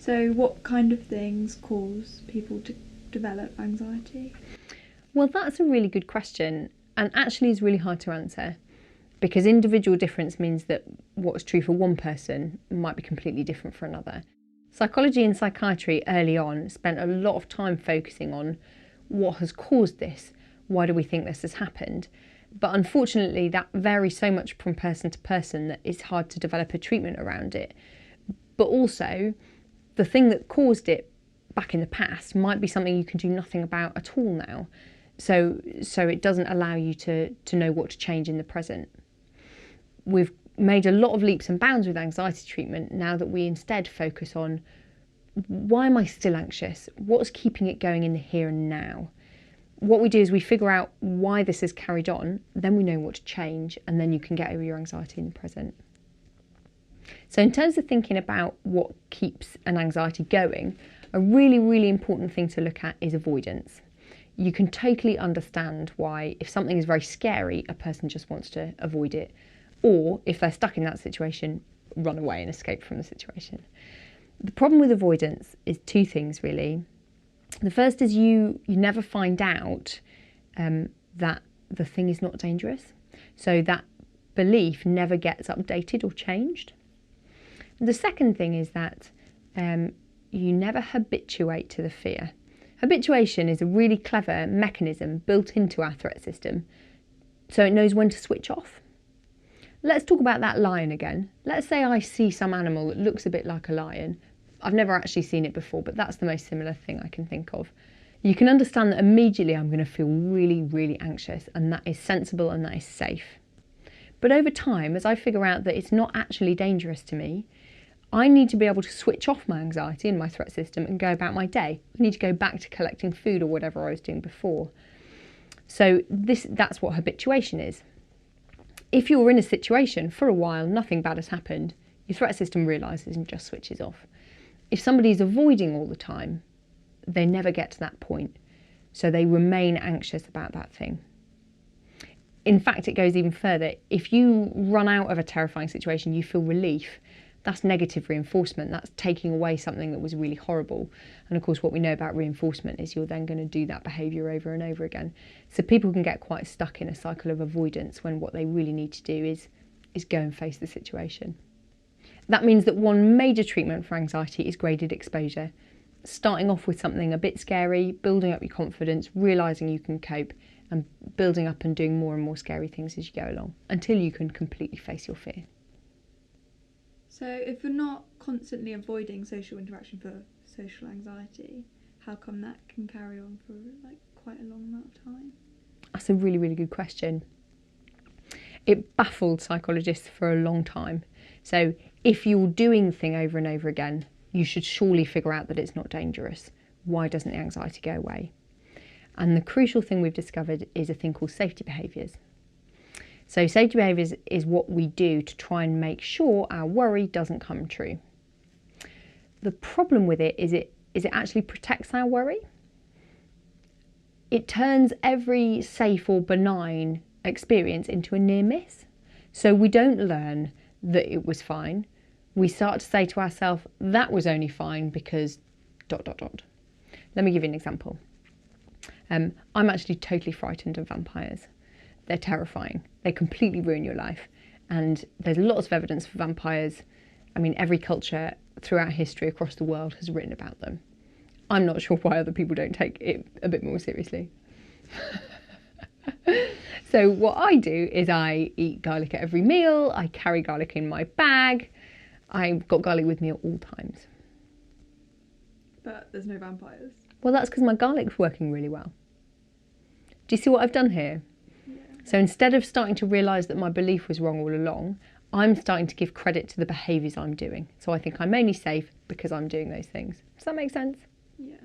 So what kind of things cause people to develop anxiety? Well, that's a really good question, and actually is really hard to answer, because individual difference means that what's true for one person might be completely different for another. Psychology and psychiatry early on spent a lot of time focusing on what has caused this, why do we think this has happened? But unfortunately that varies so much from person to person that it's hard to develop a treatment around it. But also, the thing that caused it back in the past might be something you can do nothing about at all now. So it doesn't allow you to know what to change in the present. We've made a lot of leaps and bounds with anxiety treatment now that we instead focus on, why am I still anxious? What's keeping it going in the here and now? What we do is we figure out why this has carried on, then we know what to change, and then you can get over your anxiety in the present. So in terms of thinking about what keeps an anxiety going, a really, really important thing to look at is avoidance. You can totally understand why, if something is very scary, a person just wants to avoid it. Or if they're stuck in that situation, run away and escape from the situation. The problem with avoidance is two things, really. The first is you never find out that the thing is not dangerous. So that belief never gets updated or changed. The second thing is that you never habituate to the fear. Habituation is a really clever mechanism built into our threat system, so it knows when to switch off. Let's talk about that lion again. Let's say I see some animal that looks a bit like a lion. I've never actually seen it before, but that's the most similar thing I can think of. You can understand that immediately I'm going to feel really, really anxious, and that is sensible and that is safe. But over time, as I figure out that it's not actually dangerous to me, I need to be able to switch off my anxiety and my threat system and go about my day. I need to go back to collecting food or whatever I was doing before. So that's what habituation is. If you're in a situation for a while, nothing bad has happened, your threat system realises and just switches off. If somebody's avoiding all the time, they never get to that point. So they remain anxious about that thing. In fact, it goes even further. If you run out of a terrifying situation, you feel relief. That's negative reinforcement. That's taking away something that was really horrible. And of course, what we know about reinforcement is you're then going to do that behaviour over and over again. So people can get quite stuck in a cycle of avoidance when what they really need to do is go and face the situation. That means that one major treatment for anxiety is graded exposure. Starting off with something a bit scary, building up your confidence, realising you can cope, and building up and doing more and more scary things as you go along, until you can completely face your fear. So if you're not constantly avoiding social interaction for social anxiety, how come that can carry on for quite a long amount of time? That's a really, really good question. It baffled psychologists for a long time. So if you're doing the thing over and over again, you should surely figure out that it's not dangerous. Why doesn't the anxiety go away? And the crucial thing we've discovered is a thing called safety behaviours. So safety behaviours is what we do to try and make sure our worry doesn't come true. The problem with it is it actually protects our worry. It turns every safe or benign experience into a near miss. So we don't learn that it was fine. We start to say to ourselves, that was only fine because ... Let me give you an example. I'm actually totally frightened of vampires. They're terrifying. They completely ruin your life. And there's lots of evidence for vampires. I mean, every culture throughout history across the world has written about them. I'm not sure why other people don't take it a bit more seriously. So what I do is I eat garlic at every meal. I carry garlic in my bag. I've got garlic with me at all times. But there's no vampires. Well, that's because my garlic's working really well. Do you see what I've done here? Yeah. So instead of starting to realise that my belief was wrong all along, I'm starting to give credit to the behaviours I'm doing. So I think I'm mainly safe because I'm doing those things. Does that make sense? Yeah.